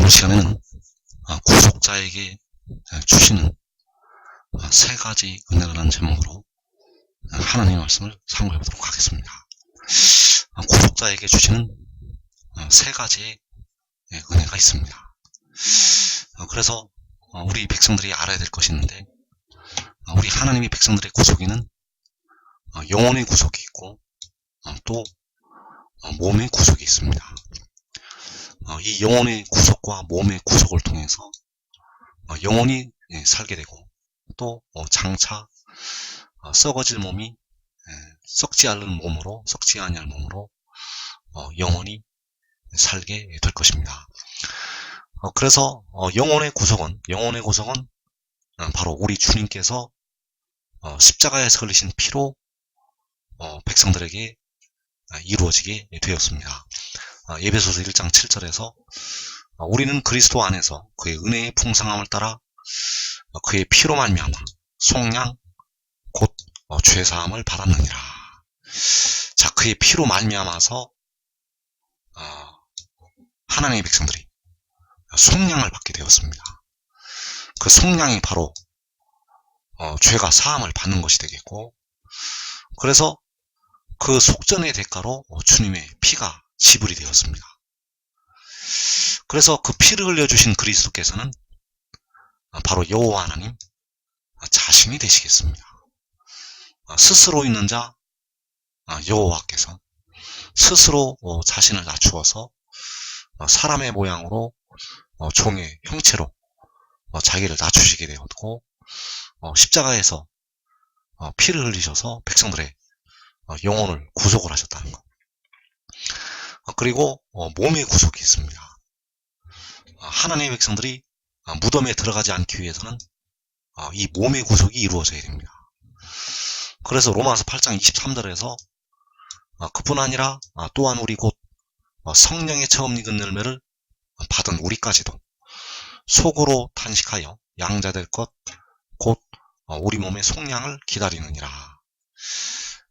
오늘 시간에는 구속자에게 주시는 세 가지 은혜라는 제목으로 하나님의 말씀을 상고해 보도록 하겠습니다. 구속자에게 주시는 세 가지의 은혜가 있습니다. 그래서 우리 백성들이 알아야 될 것이 있는데, 우리 하나님의 백성들의 구속에는 영혼의 구속이 있고 또 몸의 구속이 있습니다. 이 영혼의 구속과 몸의 구속을 통해서 영혼이 살게 되고, 또 장차 썩어질 몸이 썩지 않을 몸으로, 썩지 아니할 몸으로 영혼이 살게 될 것입니다. 그래서 영혼의 구속은 바로 우리 주님께서 십자가에서 흘리신 피로 백성들에게 이루어지게 되었습니다. 에베소서 1장 7절에서 우리는 그리스도 안에서 그의 은혜의 풍성함을 따라 그의 피로 말미암아 속량 곧 죄사함을 받았느니라. 자, 그의 피로 말미암아서 하나님의 백성들이 속량을 받게 되었습니다. 그 속량이 바로 죄가 사함을 받는 것이 되겠고, 그래서 그 속전의 대가로 주님의 피가 지불이 되었습니다. 그래서 그 피를 흘려주신 그리스도께서는 바로 여호와 하나님 자신이 되시겠습니다. 스스로 있는 자 여호와께서 스스로 자신을 낮추어서 사람의 모양으로 종의 형체로 자기를 낮추시게 되었고, 십자가에서 피를 흘리셔서 백성들의 영혼을 구속을 하셨다는 것. 그리고 몸의 구속이 있습니다. 하나님의 백성들이 무덤에 들어가지 않기 위해서는 이 몸의 구속이 이루어져야 됩니다. 그래서 로마서 8장 23절에서 그뿐 아니라 또한 우리 곧 성령의 처음 익은 열매를 받은 우리까지도 속으로 탄식하여 양자될 것 곧 우리 몸의 속량을 기다리느니라.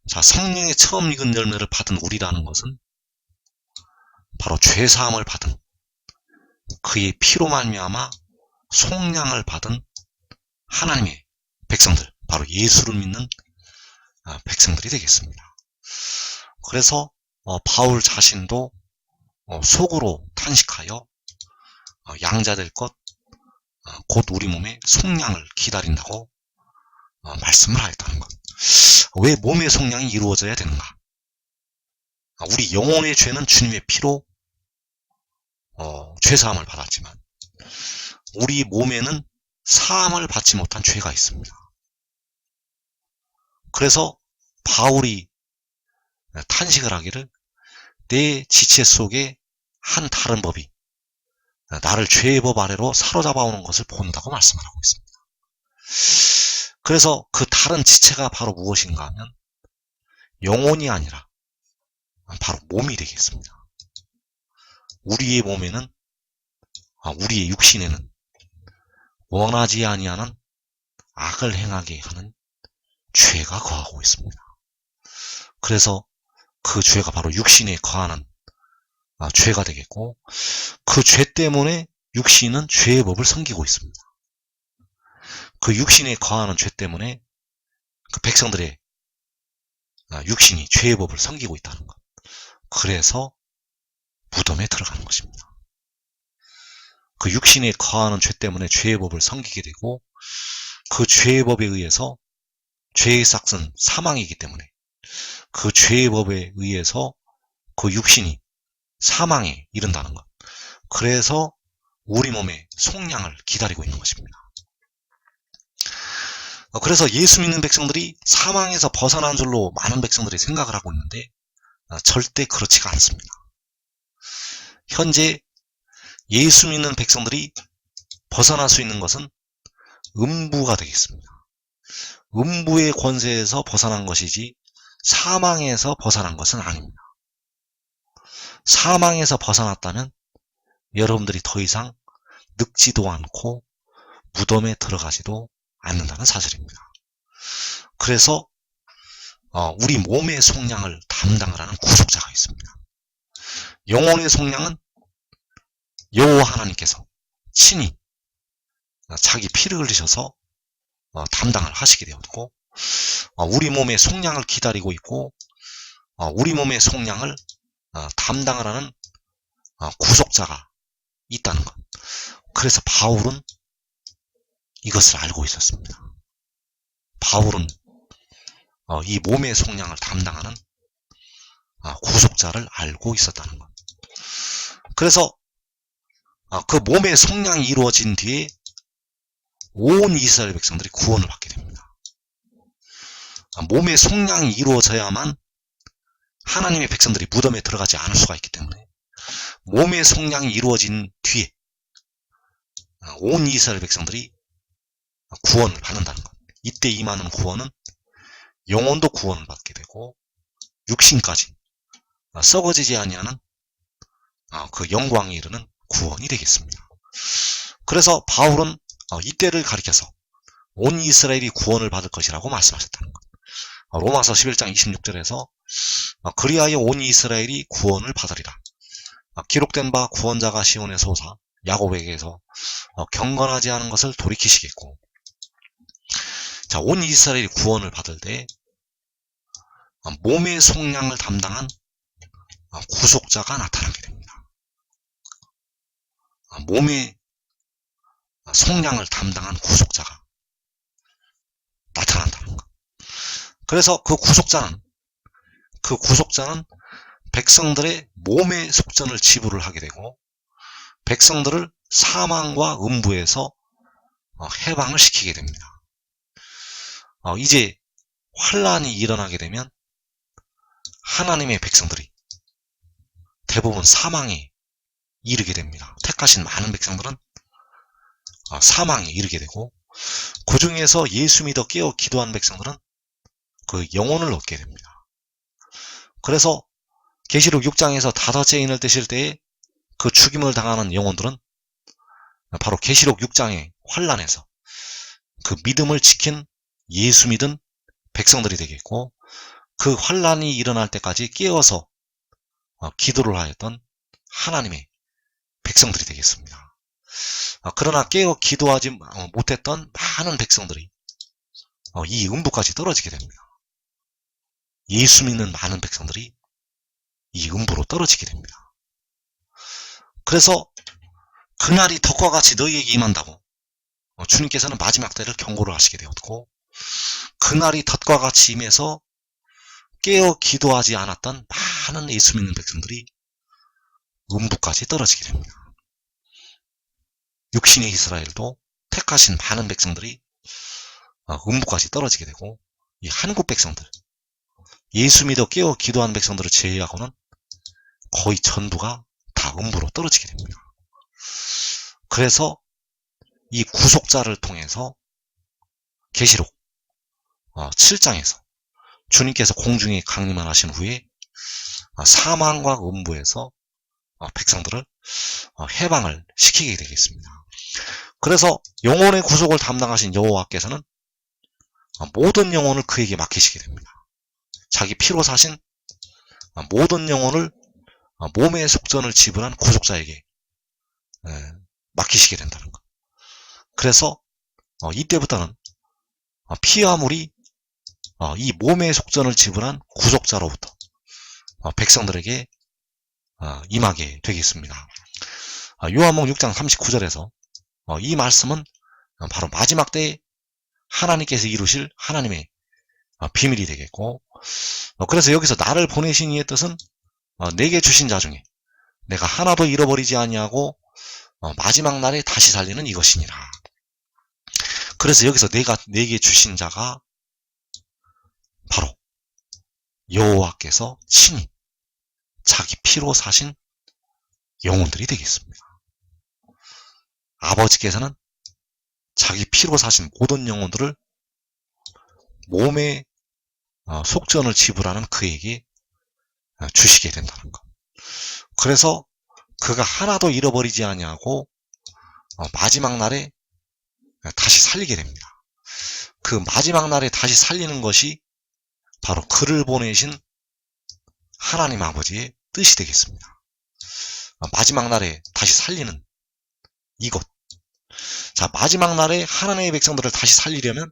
자, 성령의 처음 익은 열매를 받은 우리라는 것은 바로 죄사함을 받은 그의 피로 말미암아 속량을 받은 하나님의 백성들, 바로 예수를 믿는 백성들이 되겠습니다. 그래서 바울 자신도 속으로 탄식하여 양자될 것 곧 우리 몸의 속량을 기다린다고 말씀을 하였다는 것. 왜 몸의 속량이 이루어져야 되는가? 우리 영혼의 죄는 주님의 피로 죄사함을 받았지만 우리 몸에는 사함을 받지 못한 죄가 있습니다. 그래서 바울이 탄식을 하기를 내 지체 속에 한 다른 법이 나를 죄의 법 아래로 사로잡아 오는 것을 본다고 말씀을 하고 있습니다. 그래서 그 다른 지체가 바로 무엇인가 하면 영혼이 아니라 바로 몸이 되겠습니다. 우리의 몸에는, 우리의 육신에는 원하지 아니하는 악을 행하게 하는 죄가 거하고 있습니다. 그래서 그 죄가 바로 육신에 거하는 죄가 되겠고, 그 죄 때문에 육신은 죄의 법을 섬기고 있습니다. 그 육신에 거하는 죄 때문에 그 백성들의 육신이 죄의 법을 섬기고 있다는 것. 그래서 무덤에 들어가는 것입니다. 그 육신에 거하는 죄 때문에 죄의 법을 섬기게 되고, 그 죄의 법에 의해서 죄의 삭은 사망이기 때문에 그 죄의 법에 의해서 그 육신이 사망에 이른다는 것. 그래서 우리 몸의 속량을 기다리고 있는 것입니다. 그래서 예수 믿는 백성들이 사망에서 벗어난 줄로 많은 백성들이 생각을 하고 있는데 절대 그렇지가 않습니다. 현재 예수 믿는 백성들이 벗어날 수 있는 것은 음부가 되겠습니다. 음부의 권세에서 벗어난 것이지 사망에서 벗어난 것은 아닙니다. 사망에서 벗어났다면 여러분들이 더 이상 늙지도 않고 무덤에 들어가지도 않는다는 사실입니다. 그래서 우리 몸의 속량을 담당을 하는 구속자가 있습니다. 영혼의 속량은 여호와 하나님께서 친히 자기 피를 흘리셔서 담당을 하시게 되었고, 우리 몸의 속량을 기다리고 있고, 우리 몸의 속량을 담당을 하는 구속자가 있다는 것. 그래서 바울은 이것을 알고 있었습니다. 바울은 이 몸의 속량을 담당하는 구속자를 알고 있었다는 것. 그래서 그 몸의 속량이 이루어진 뒤에 온 이스라엘 백성들이 구원을 받게 됩니다. 몸의 속량이 이루어져야만 하나님의 백성들이 무덤에 들어가지 않을 수가 있기 때문에 몸의 속량이 이루어진 뒤에 온 이스라엘 백성들이 구원을 받는다는 것. 이때 임하는 구원은 영혼도 구원을 받게 되고 육신까지 썩어지지 아니하는 그 영광에 이르는 구원이 되겠습니다. 그래서 바울은 이때를 가리켜서 온 이스라엘이 구원을 받을 것이라고 말씀하셨다는 것. 로마서 11장 26절에서 그리하여 온 이스라엘이 구원을 받으리라. 기록된 바 구원자가 시온에서 오사 야곱에게서 경건하지 않은 것을 돌이키시겠고, 자, 온 이스라엘이 구원을 받을 때 몸의 속량을 담당한 구속자가 나타나게 됩니다. 몸의 속량을 담당한 구속자가 나타난다는 것. 그래서 그 구속자는 백성들의 몸의 속전을 지불을 하게 되고 백성들을 사망과 음부에서 해방을 시키게 됩니다. 이제 환란이 일어나게 되면 하나님의 백성들이 대부분 사망에 이르게 됩니다. 택하신 많은 백성들은 사망에 이르게 되고, 그 중에서 예수 믿어 깨어 기도한 백성들은 그 영혼을 얻게 됩니다. 그래서 계시록 6장에서 다섯째 인을 떼실 때에 그 죽임을 당하는 영혼들은 바로 계시록 6장의 환란에서 그 믿음을 지킨 예수 믿은 백성들이 되겠고, 그 환란이 일어날 때까지 깨어서 기도를 하였던 하나님의 백성들이 되겠습니다. 그러나 깨어 기도하지 못했던 많은 백성들이 이 음부까지 떨어지게 됩니다. 예수 믿는 많은 백성들이 이 음부로 떨어지게 됩니다. 그래서 그날이 덕과 같이 너희에게 임한다고 주님께서는 마지막 때를 경고를 하시게 되었고, 그날이 덕과 같이 임해서 깨어 기도하지 않았던 많은 예수 믿는 백성들이 음부까지 떨어지게 됩니다. 육신의 이스라엘도 택하신 많은 백성들이 음부까지 떨어지게 되고, 이 한국 백성들, 예수 믿어 깨어 기도한 백성들을 제외하고는 거의 전부가 다 음부로 떨어지게 됩니다. 그래서 이 구속자를 통해서 계시록 7장에서 주님께서 공중에 강림을 하신 후에 사망과 음부에서 백성들을 해방을 시키게 되겠습니다. 그래서 영혼의 구속을 담당하신 여호와께서는 모든 영혼을 그에게 맡기시게 됩니다. 자기 피로 사신 모든 영혼을 몸의 속전을 지불한 구속자에게 맡기시게 된다는 것. 그래서 이때부터는 피와 물이 이 몸의 속전을 지불한 구속자로부터 백성들에게 임하게 되겠습니다. 요한복음 6장 39절에서 이 말씀은 바로 마지막 때에 하나님께서 이루실 하나님의 비밀이 되겠고, 그래서 여기서 나를 보내신 이의 뜻은 내게 주신 자 중에 내가 하나도 잃어버리지 아니하고 마지막 날에 다시 살리는 이것이니라. 그래서 여기서 내게 주신 자가 바로 여호와께서 친히 자기 피로 사신 영혼들이 되겠습니다. 아버지께서는 자기 피로 사신 모든 영혼들을 몸의 속전을 지불하는 그에게 주시게 된다는 것. 그래서 그가 하나도 잃어버리지 아니하고 마지막 날에 다시 살리게 됩니다. 그 마지막 날에 다시 살리는 것이 바로 그를 보내신 하나님 아버지의 뜻이 되겠습니다. 마지막 날에 다시 살리는 이것. 자, 마지막 날에 하나님의 백성들을 다시 살리려면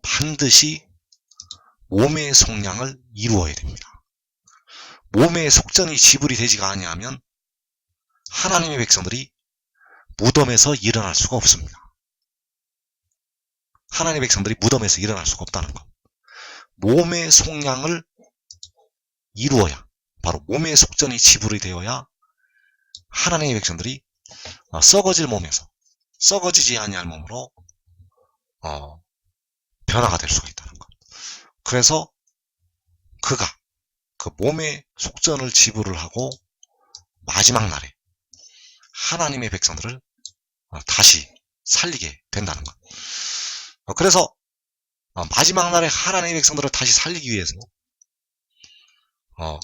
반드시 몸의 속량을 이루어야 됩니다. 몸의 속전이 지불이 되지가 아니하면 하나님의 백성들이 무덤에서 일어날 수가 없습니다. 하나님의 백성들이 무덤에서 일어날 수가 없다는 것. 몸의 속량을 이루어야, 바로 몸의 속전이 지불이 되어야 하나님의 백성들이 썩어질 몸에서 썩어지지 아니할 몸으로 변화가 될 수가 있다는 것. 그래서 그가 그 몸의 속전을 지불을 하고 마지막 날에 하나님의 백성들을 다시 살리게 된다는 것. 그래서 마지막 날에 하나님의 백성들을 다시 살리기 위해서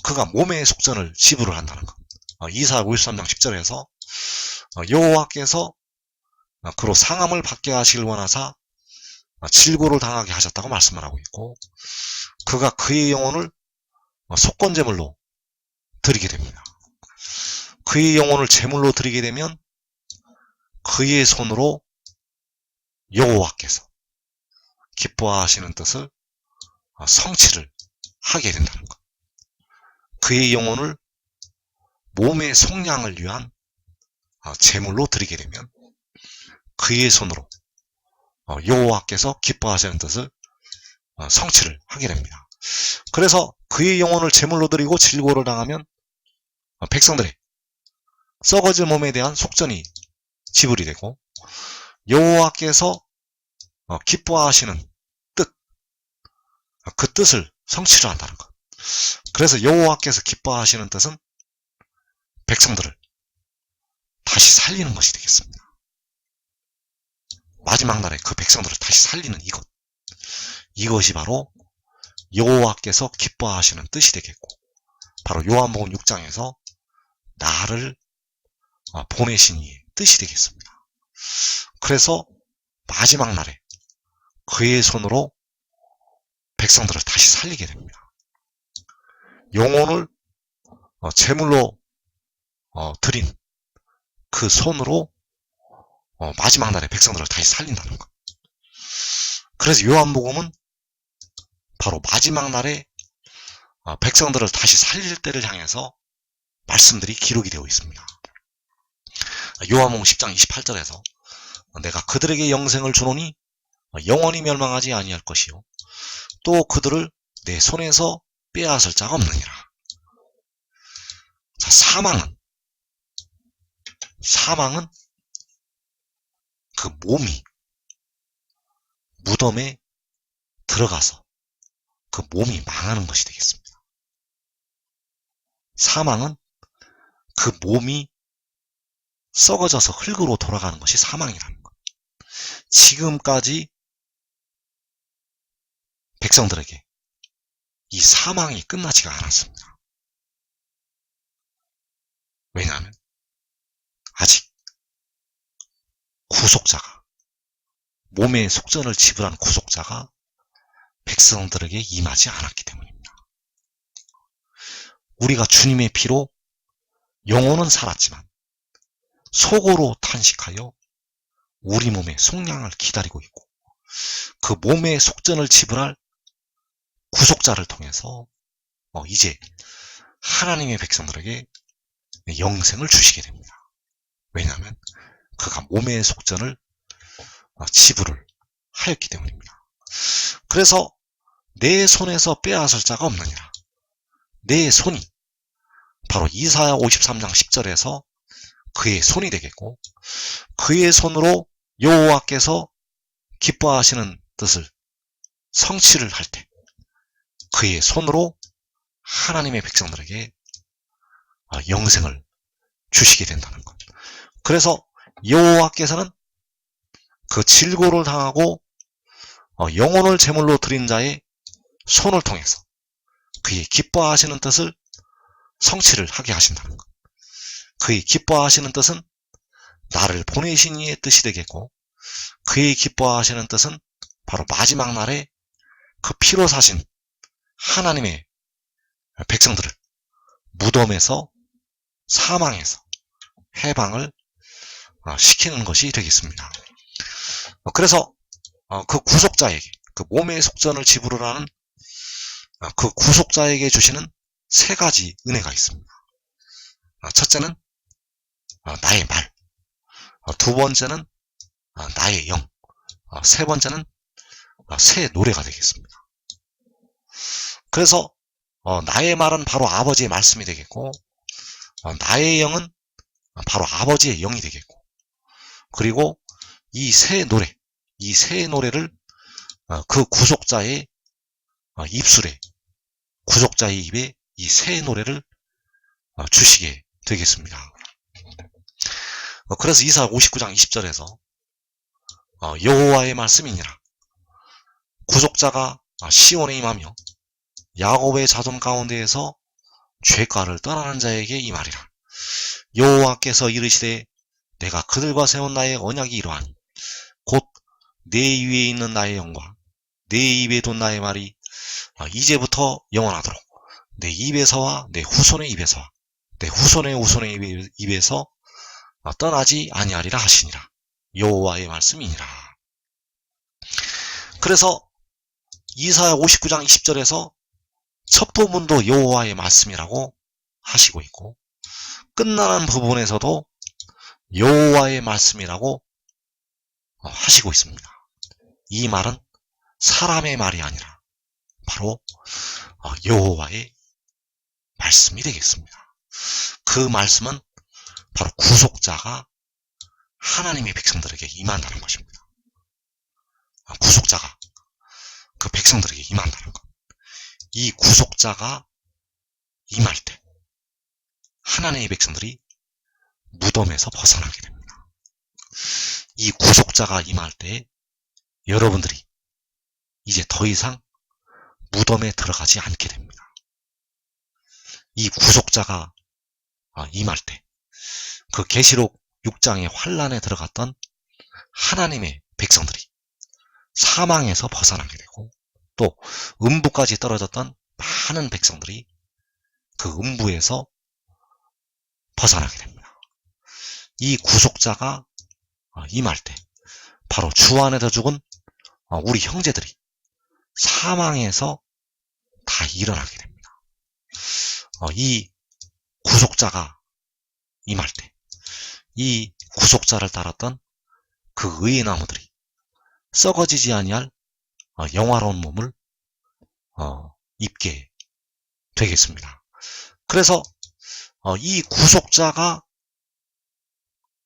그가 몸의 속전을 지불을 한다는 것. 이사야 53장 10절에서 여호와께서 그로 상함을 받게 하시길 원하사 질고를 당하게 하셨다고 말씀을 하고 있고, 그가 그의 영혼을 속건제물로 드리게 됩니다. 그의 영혼을 제물로 드리게 되면 그의 손으로 여호와께서 기뻐하시는 뜻을 성취를 하게 된다는 것. 그의 영혼을 몸의 속량을 위한 제물로 드리게 되면 그의 손으로 여호와께서 기뻐하시는 뜻을 성취를 하게 됩니다. 그래서 그의 영혼을 제물로 드리고 질고를 당하면 백성들의 썩어질 몸에 대한 속전이 지불이 되고, 여호와께서 기뻐하시는 뜻, 그 뜻을 성취를 한다는 것. 그래서 여호와께서 기뻐하시는 뜻은 백성들을 다시 살리는 것이 되겠습니다. 마지막 날에 그 백성들을 다시 살리는 이것이 바로 여호와께서 기뻐하시는 뜻이 되겠고, 바로 요한복음 6장에서 나를 보내신 이의 뜻이 되겠습니다. 그래서 마지막 날에 그의 손으로 백성들을 다시 살리게 됩니다. 영혼을 제물로 드린 그 손으로 마지막 날에 백성들을 다시 살린다는 것. 그래서 요한복음은 바로 마지막 날에 백성들을 다시 살릴 때를 향해서 말씀들이 기록이 되어 있습니다. 요한복음 10장 28절에서 내가 그들에게 영생을 주노니 영원히 멸망하지 아니할 것이요 또 그들을 내 손에서 빼앗을 자가 없느니라. 자, 사망은 그 몸이 무덤에 들어가서 그 몸이 망하는 것이 되겠습니다. 사망은 그 몸이 썩어져서 흙으로 돌아가는 것이 사망이라는 것. 지금까지 백성들에게 이 사망이 끝나지가 않았습니다. 왜냐하면 아직 구속자가, 몸의 속전을 지불한 구속자가 백성들에게 임하지 않았기 때문입니다. 우리가 주님의 피로 영혼은 살았지만 속으로 탄식하여 우리 몸의 속량을 기다리고 있고, 그 몸의 속전을 지불할 구속자를 통해서 이제 하나님의 백성들에게 영생을 주시게 됩니다. 왜냐하면 그가 몸의 속전을 지불을 하였기 때문입니다. 그래서 내 손에서 빼앗을 자가 없느니라. 내 손이 바로 이사야 53장 10절에서 그의 손이 되겠고, 그의 손으로 여호와께서 기뻐하시는 뜻을 성취를 할 때 그의 손으로 하나님의 백성들에게 영생을 주시게 된다는 것. 그래서 여호와께서는 그 질고를 당하고 영혼을 제물로 드린 자의 손을 통해서 그의 기뻐하시는 뜻을 성취를 하게 하신다는 것. 그의 기뻐하시는 뜻은 나를 보내신 이의 뜻이 되겠고, 그의 기뻐하시는 뜻은 바로 마지막 날에 그 피로 사신 하나님의 백성들을 무덤에서, 사망에서 해방을 시키는 것이 되겠습니다. 그래서 그 구속자에게, 그 몸의 속전을 지불하는 그 구속자에게 주시는 세 가지 은혜가 있습니다. 첫째는 나의 말, 두 번째는 나의 영, 세 번째는 새 노래가 되겠습니다. 그래서 나의 말은 바로 아버지의 말씀이 되겠고, 나의 영은 바로 아버지의 영이 되겠고, 그리고 이 새 노래, 이 새 노래를 그 구속자의 입술에, 구속자의 입에 이 새 노래를 주시게 되겠습니다. 그래서 이사야 59장 20절에서 여호와의 말씀이니라. 구속자가 시온에 임하며 야곱의 자손 가운데에서 죄가를 떠나는 자에게 이 말이라. 여호와께서 이르시되 내가 그들과 세운 나의 언약이 이러하니 곧 내 위에 있는 나의 영과 내 입에 둔 나의 말이 이제부터 영원하도록 내 입에서와 내 후손의 입에서와 내 후손의 후손의 입에서 떠나지 아니하리라 하시니라. 여호와의 말씀이니라. 그래서 이사야 59장 20절에서 첫 부분도 여호와의 말씀이라고 하시고 있고, 끝나는 부분에서도 여호와의 말씀이라고 하시고 있습니다. 이 말은 사람의 말이 아니라 바로 여호와의 말씀이 되겠습니다. 그 말씀은 바로 구속자가 하나님의 백성들에게 임한다는 것입니다. 구속자가 그 백성들에게 임한다는 것. 이 구속자가 임할 때 하나님의 백성들이 무덤에서 벗어나게 됩니다. 이 구속자가 임할 때 여러분들이 이제 더 이상 무덤에 들어가지 않게 됩니다. 이 구속자가 임할 때 그 계시록 6장의 환란에 들어갔던 하나님의 백성들이 사망에서 벗어나게 되고, 또 음부까지 떨어졌던 많은 백성들이 그 음부에서 벗어나게 됩니다. 이 구속자가 임할 때 바로 주 안에서 죽은 우리 형제들이 사망에서 다 일어나게 됩니다. 이 구속자가 임할 때 이 구속자를 따랐던 그 의의 나무들이 썩어지지 아니할 영화로운 몸을 입게 되겠습니다. 그래서 이 구속자가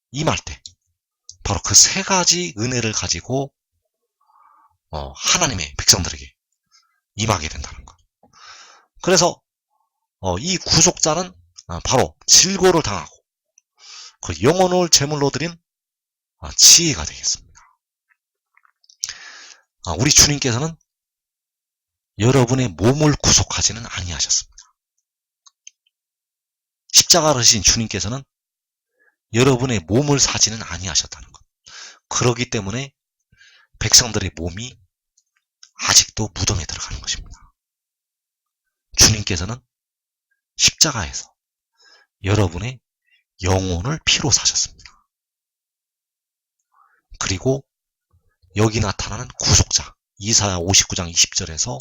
임할 때 바로 그 세 가지 은혜를 가지고 하나님의 백성들에게 임하게 된다는 것. 그래서 이 구속자는 바로 질고를 당하고 그 영혼을 제물로 드린 지혜가 되겠습니다. 우리 주님께서는 여러분의 몸을 구속하지는 아니하셨습니다. 십자가를 지신 주님께서는 여러분의 몸을 사지는 아니하셨다는 것. 그렇기 때문에 백성들의 몸이 아직도 무덤에 들어가는 것입니다. 주님께서는 십자가에서 여러분의 영혼을 피로 사셨습니다. 그리고 여기 나타나는 구속자, 이사야 59장 20절에서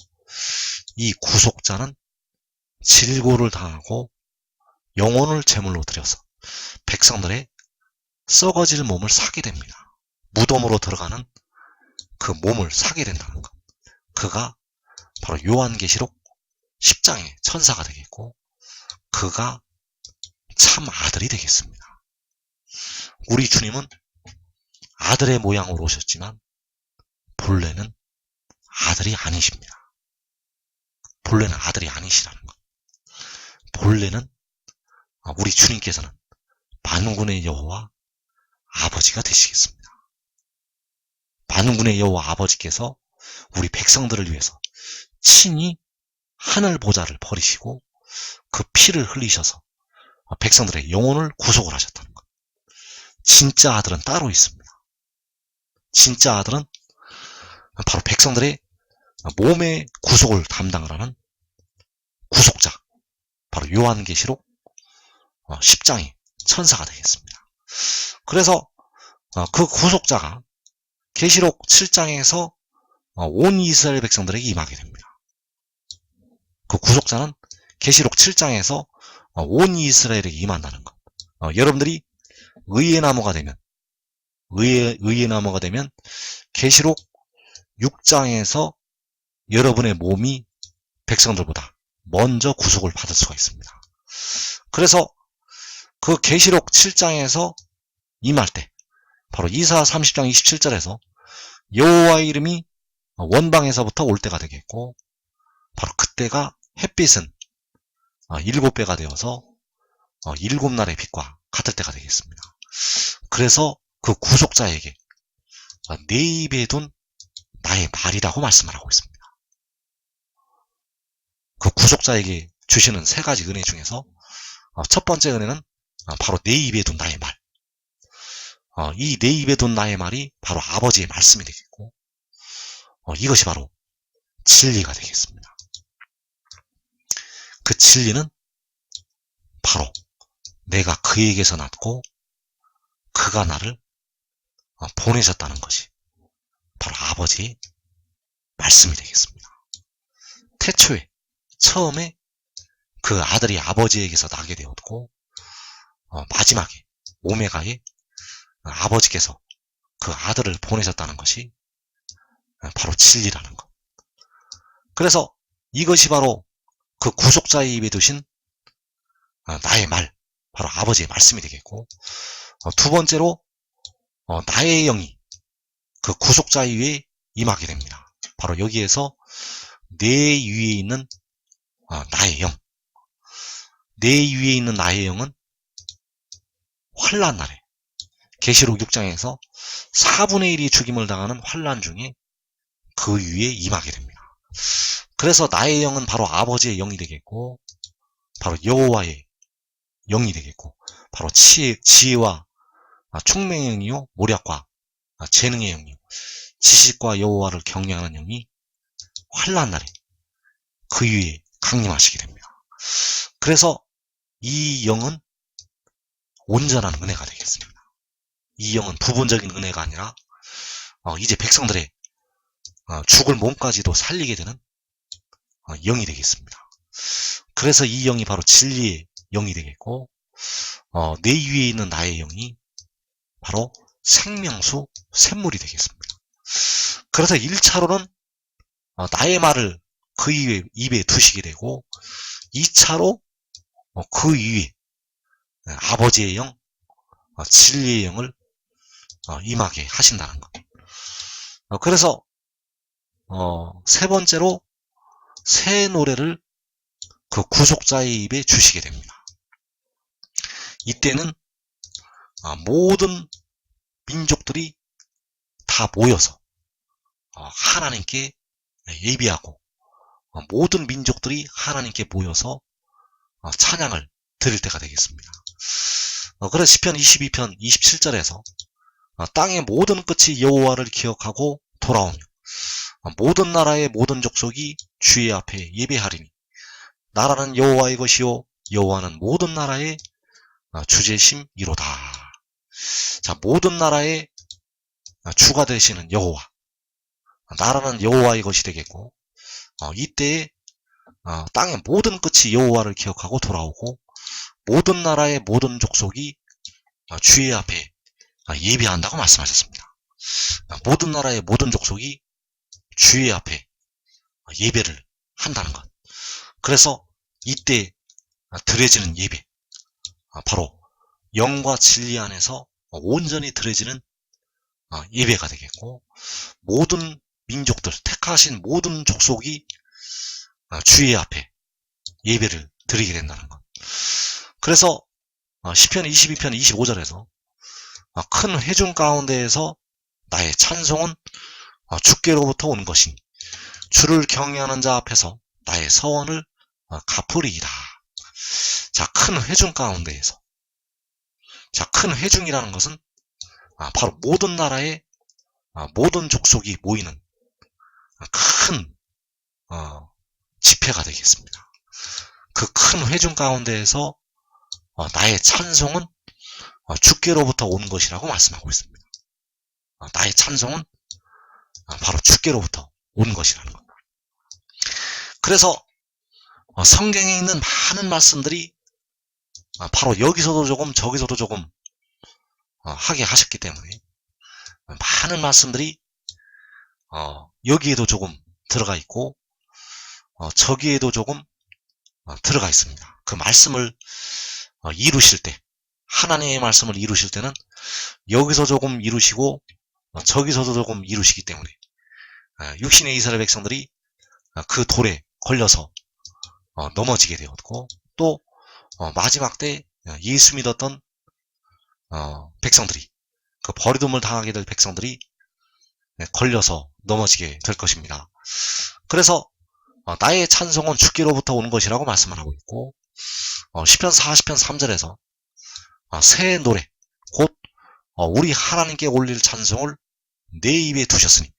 이 구속자는 질고를 당하고 영혼을 제물로 드려서 백성들의 썩어질 몸을 사게 됩니다. 무덤으로 들어가는 그 몸을 사게 된다는 것. 그가 바로 요한계시록 10장의 천사가 되겠고, 그가 참 아들이 되겠습니다. 우리 주님은 아들의 모양으로 오셨지만 본래는 아들이 아니십니다. 본래는 아들이 아니시라는 것. 본래는 우리 주님께서는 만군의 여호와 아버지가 되시겠습니다. 만군의 여호와 아버지께서 우리 백성들을 위해서 친히 하늘 보좌를 버리시고 그 피를 흘리셔서 백성들의 영혼을 구속을 하셨다는 것. 진짜 아들은 따로 있습니다. 진짜 아들은 바로 백성들의 몸의 구속을 담당을 하는 구속자, 바로 요한계시록 10장의 천사가 되겠습니다. 그래서 그 구속자가 계시록 7장에서 온 이스라엘 백성들에게 임하게 됩니다. 그 구속자는 계시록 7장에서 온 이스라엘에게 임한다는 것. 여러분들이 의의 나무가 되면 계시록 6장에서 여러분의 몸이 백성들보다 먼저 구속을 받을 수가 있습니다. 그래서 그 계시록 7장에서 임할 때 바로 이사 30장 27절에서 여호와의 이름이 원방에서부터 올 때가 되겠고, 바로 그때가 햇빛은 7배가 되어서 7날의 빛과 같을 때가 되겠습니다. 그래서 그 구속자에게 내 입에 둔 나의 말이라고 말씀을 하고 있습니다. 그 구속자에게 주시는 세 가지 은혜 중에서 첫 번째 은혜는 바로 내 입에 둔 나의 말. 이 내 입에 둔 나의 말이 바로 아버지의 말씀이 되겠고, 이것이 바로 진리가 되겠습니다. 그 진리는 바로 내가 그에게서 났고 그가 나를 보내셨다는 것이 바로 아버지의 말씀이 되겠습니다. 태초에 처음에 그 아들이 아버지에게서 나게 되었고, 마지막에 오메가에 아버지께서 그 아들을 보내셨다는 것이 바로 진리라는 것. 그래서 이것이 바로 그 구속자의 입에 두신 나의 말, 바로 아버지의 말씀이 되겠고, 두 번째로 나의 영이 그 구속자의 위에 임하게 됩니다. 바로 여기에서 내 위에 있는 나의 영, 내 위에 있는 나의 영은 환난 날에 계시록 6장에서 4분의 1이 죽임을 당하는 환난 중에 그 위에 임하게 됩니다. 그래서 나의 영은 바로 아버지의 영이 되겠고, 바로 여호와의 영이 되겠고, 바로 지혜와 총명의 영이요 모략과 재능의 영이요 지식과 여호와를 경외하는 영이 환난 날에 그 위에 강림하시게 됩니다. 그래서 이 영은 온전한 은혜가 되겠습니다. 이 영은 부분적인 은혜가 아니라 이제 백성들의 죽을 몸까지도 살리게 되는 영이 되겠습니다. 그래서 이 영이 바로 진리의 영이 되겠고, 내 위에 있는 나의 영이 바로 생명수 샘물이 되겠습니다. 그래서 1차로는 나의 말을 그 입에 두시게 되고, 2차로 그 위에 아버지의 영, 진리의 영을 임하게 하신다는 것. 그래서 세 번째로 새 노래를 그 구속자의 입에 주시게 됩니다. 이때는 모든 민족들이 다 모여서 하나님께 예비하고, 모든 민족들이 하나님께 모여서 찬양을 드릴 때가 되겠습니다. 그래서 시편 22편 27절에서 땅의 모든 끝이 여호와를 기억하고 돌아오며 모든 나라의 모든 족속이 주의 앞에 예배하리니 나라는 여호와의 것이요 여호와는 모든 나라의 주제심이로다. 자, 모든 나라의 주가 되시는 여호와, 나라는 여호와의 것이 되겠고, 이때에 땅의 모든 끝이 여호와를 기억하고 돌아오고 모든 나라의 모든 족속이 주의 앞에 예배한다고 말씀하셨습니다. 모든 나라의 모든 족속이 주의 앞에 예배를 한다는 것. 그래서 이때 드려지는 예배, 바로 영과 진리 안에서 온전히 드려지는 예배가 되겠고, 모든 민족들, 택하신 모든 족속이 주의 앞에 예배를 드리게 된다는 것. 그래서 시편 22편 25절에서 큰 회중 가운데에서 나의 찬송은 주께로부터 온 것이니 주를 경외하는 자 앞에서 나의 서원을 갚으리이다. 자, 큰 회중 가운데에서, 자, 큰 회중이라는 것은 바로 모든 나라의 모든 족속이 모이는 큰 집회가 되겠습니다. 그 큰 회중 가운데에서 나의 찬송은 주께로부터 온 것이라고 말씀하고 있습니다. 나의 찬송은 바로 주께로부터 온 것이라는 겁니다. 그래서 성경에 있는 많은 말씀들이 바로 여기서도 조금 저기서도 조금 하게 하셨기 때문에 많은 말씀들이 여기에도 조금 들어가 있고 저기에도 조금 들어가 있습니다. 그 말씀을 이루실 때, 하나님의 말씀을 이루실 때는 여기서 조금 이루시고 저기서도 조금 이루시기 때문에 육신의 이스라엘 백성들이 그 돌에 걸려서 넘어지게 되었고, 또 마지막 때 예수 믿었던 백성들이, 그 버리둠을 당하게 될 백성들이 걸려서 넘어지게 될 것입니다. 그래서 나의 찬송은 주께로부터 온 것이라고 말씀을 하고 있고, 시편 40편 3절에서 새 노래, 곧 우리 하나님께 올릴 찬송을 내 입에 두셨으니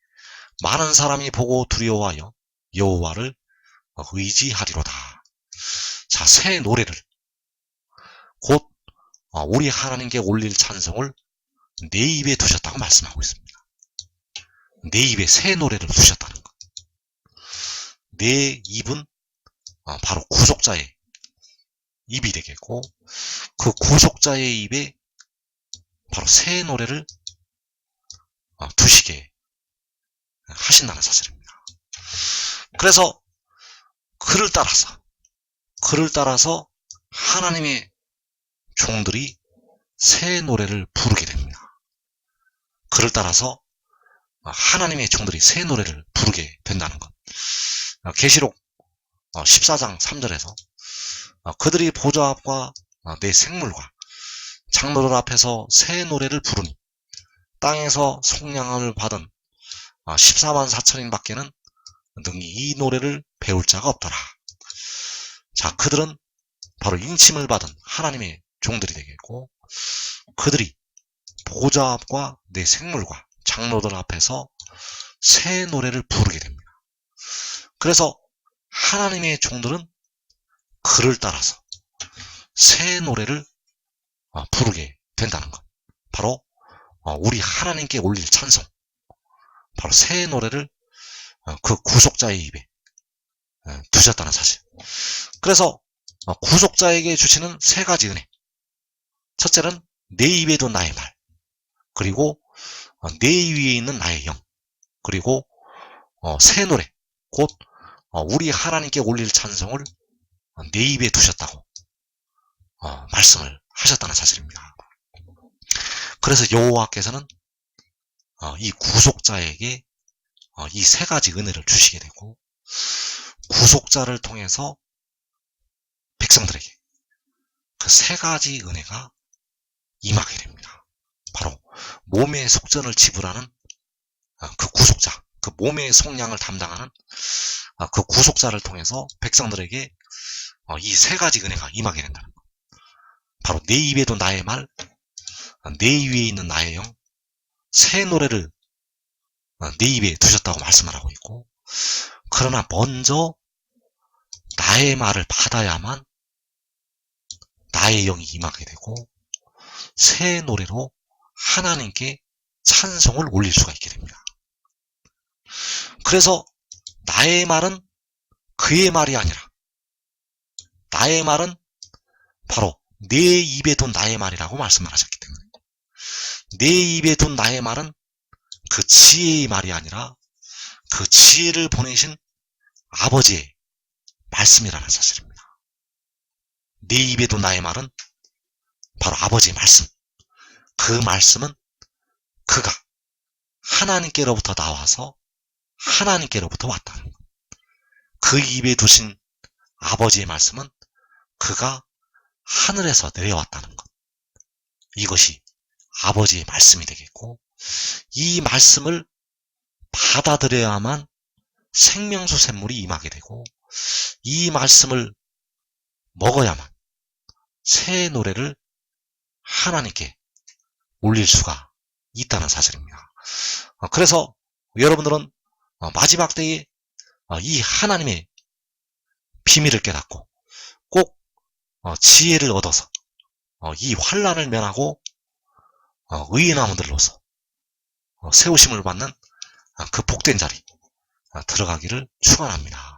많은 사람이 보고 두려워하여 여호와를 의지하리로다. 자, 새 노래를, 곧 우리 하나님께 올릴 찬송을 내 입에 두셨다고 말씀하고 있습니다. 내 입에 새 노래를 두셨다는 것. 내 입은 바로 구속자의 입이 되겠고, 그 구속자의 입에 바로 새 노래를 두시게 하신다는 사실입니다. 그래서 그를 따라서 하나님의 종들이 새 노래를 부르게 됩니다. 그를 따라서 하나님의 종들이 새 노래를 부르게 된다는 것. 계시록 14장 3절에서 그들이 보좌 앞과 내 생물과 장로들 앞에서 새 노래를 부르니 땅에서 속량함을 받은 14만 4천인 밖에는 능히 이 노래를 배울 자가 없더라. 자, 그들은 바로 인침을 받은 하나님의 종들이 되겠고, 그들이 보좌 앞과 내 생물과 장로들 앞에서 새 노래를 부르게 됩니다. 그래서 하나님의 종들은 그를 따라서 새 노래를 부르게 된다는 것. 바로 우리 하나님께 올릴 찬송, 바로 새 노래를 그 구속자의 입에 두셨다는 사실. 그래서 구속자에게 주시는 세 가지 은혜. 첫째는 내 입에 둔 나의 말, 그리고 내 위에 있는 나의 영, 그리고 새 노래, 곧 우리 하나님께 올릴 찬송을 내 입에 두셨다고 말씀을 하셨다는 사실입니다. 그래서 여호와께서는 이 구속자에게 이 세 가지 은혜를 주시게 되고, 구속자를 통해서 백성들에게 그 세 가지 은혜가 임하게 됩니다. 바로 몸의 속전을 지불하는 그 구속자, 그 몸의 속량을 담당하는 그 구속자를 통해서 백성들에게 이 세 가지 은혜가 임하게 된다는 것. 바로 내 입에도 나의 말, 내 위에 있는 나의 영, 새 노래를 내 입에 두셨다고 말씀을 하고 있고, 그러나 먼저 나의 말을 받아야만 나의 영이 임하게 되고 새 노래로 하나님께 찬송을 올릴 수가 있게 됩니다. 그래서 나의 말은 그의 말이 아니라, 나의 말은 바로 내 입에 둔 나의 말이라고 말씀을 하셨기 때문에, 내 입에 둔 나의 말은 그 지혜의 말이 아니라 그 지혜를 보내신 아버지의 말씀이라는 사실입니다. 내 입에 둔 나의 말은 바로 아버지의 말씀. 그 말씀은 그가 하나님께로부터 나와서 하나님께로부터 왔다는 것. 그 입에 두신 아버지의 말씀은 그가 하늘에서 내려왔다는 것. 이것이 아버지의 말씀이 되겠고, 이 말씀을 받아들여야만 생명수 샘물이 임하게 되고, 이 말씀을 먹어야만 새 노래를 하나님께 올릴 수가 있다는 사실입니다. 그래서 여러분들은 마지막 때에 이 하나님의 비밀을 깨닫고 꼭 지혜를 얻어서 이 환난을 면하고 의인함들로서 세우심을 받는 그 복된 자리 들어가기를 축원합니다.